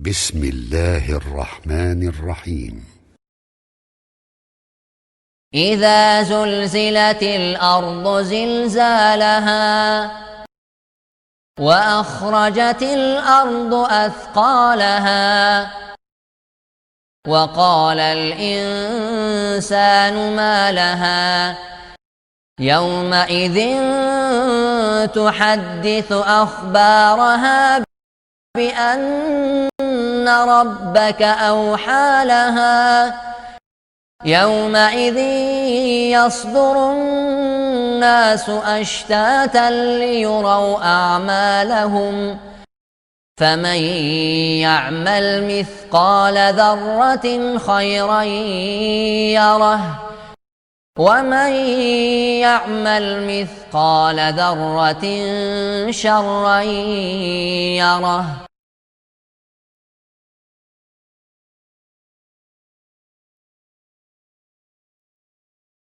بسم الله الرحمن الرحيم. إذا زلزلت الأرض زلزالها وأخرجت الأرض أثقالها وقال الإنسان ما لها يومئذ تحدث أخبارها بأن ربك أوحى لها يومئذ يصدر الناس أشتاتا ليروا أعمالهم فمن يعمل مثقال ذرة خيرا يره ومن يعمل مثقال ذرة شرا يره.